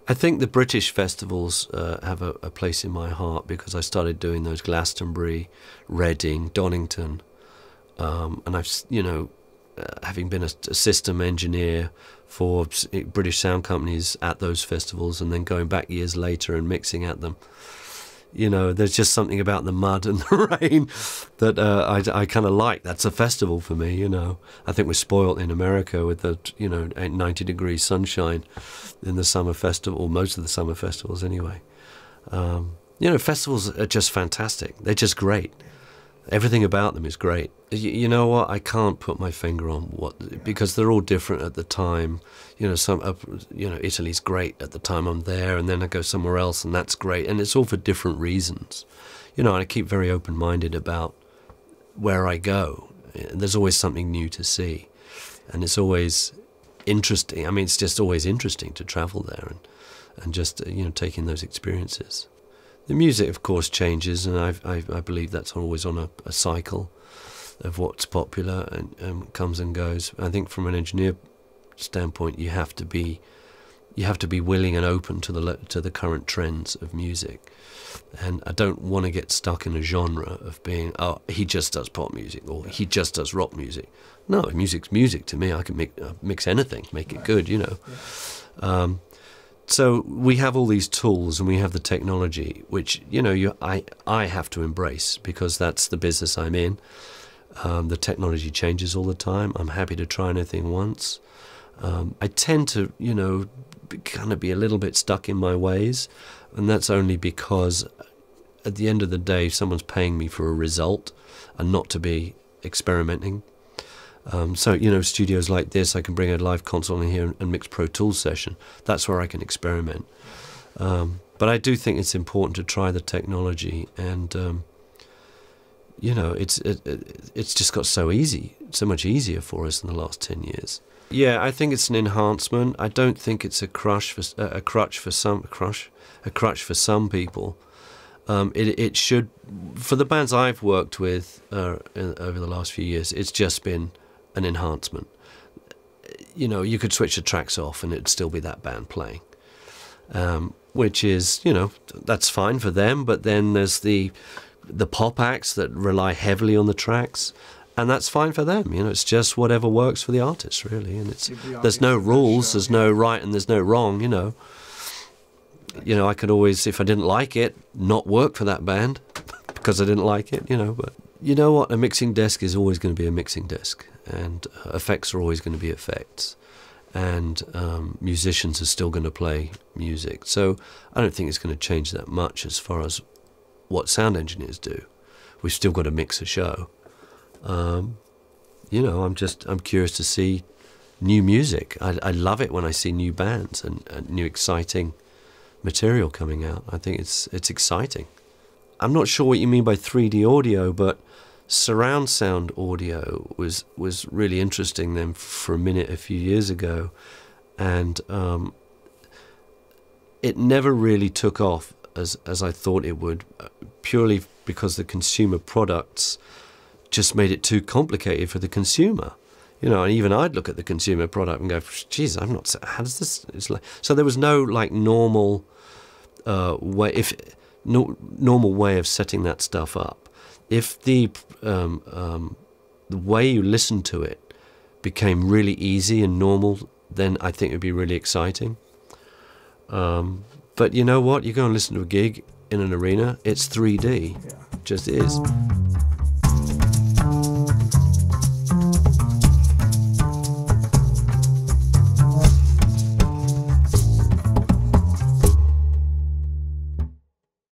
I think the British festivals have a place in my heart because I started doing those Glastonbury, Reading, Donington, and I've, you know, having been a system engineer for British sound companies at those festivals and then going back years later and mixing at them, you know, there's just something about the mud and the rain that I kind of like. That's a festival for me, you know. I think we're spoiled in America with the, you know, 90-degree sunshine in the summer festival, most of the summer festivals anyway. You know, festivals are just fantastic. They're just great. Everything about them is great. You know what? I can't put my finger on what, because they're all different at the time. You know, you know, Italy's great at the time I'm there, and then I go somewhere else, and that's great. And it's all for different reasons. You know, and I keep very open-minded about where I go. There's always something new to see, and it's always interesting. I mean, it's just always interesting to travel there and just, you know, taking those experiences. The music, of course, changes, and I believe that's always on a cycle of what's popular and comes and goes. I think from an engineer standpoint, you have to be willing and open to the current trends of music. And I don't want to get stuck in a genre of being, oh, he just does pop music or he just does rock music. No, music's music to me. I can mix anything, make it good, you know. So we have all these tools and we have the technology, which, you know, I have to embrace because that's the business I'm in. The technology changes all the time. I'm happy to try anything once. I tend to, you know, kind of be a little bit stuck in my ways, and that's only because at the end of the day, someone's paying me for a result and not to be experimenting. So, you know, studios like this, I can bring a live console in here and mix Pro Tools session. That's where I can experiment. But I do think it's important to try the technology, and you know, it's just got so much easier for us in the last 10 years. Yeah, I think it's an enhancement. I don't think it's a crutch for some people. It should, for the bands I've worked with over the last few years, it's just been an enhancement. You know, you could switch the tracks off and it'd still be that band playing, which is, you know, that's fine for them. But then there's the pop acts that rely heavily on the tracks, and that's fine for them. You know, it's just whatever works for the artist, really. And there's no rules, there's no right and there's no wrong. You know, I could always, if I didn't like it, not work for that band because I didn't like it. You know, but you know what? A mixing desk is always going to be a mixing desk, and effects are always going to be effects, and musicians are still going to play music. So I don't think it's going to change that much as far as what sound engineers do. We've still got to mix a show. You know, I'm curious to see new music. I love it when I see new bands and new exciting material coming out. I think it's exciting. I'm not sure what you mean by 3D audio, but surround sound audio was really interesting then for a minute a few years ago, and it never really took off as I thought it would, purely because the consumer products just made it too complicated for the consumer. You know, and even I'd look at the consumer product and go, geez, I'm not, how does this, it's like, so there was no like normal normal way of setting that stuff up. If the way you listen to it became really easy and normal, then I think it would be really exciting. But you know what? You go and listen to a gig in an arena, it's 3D. It just is.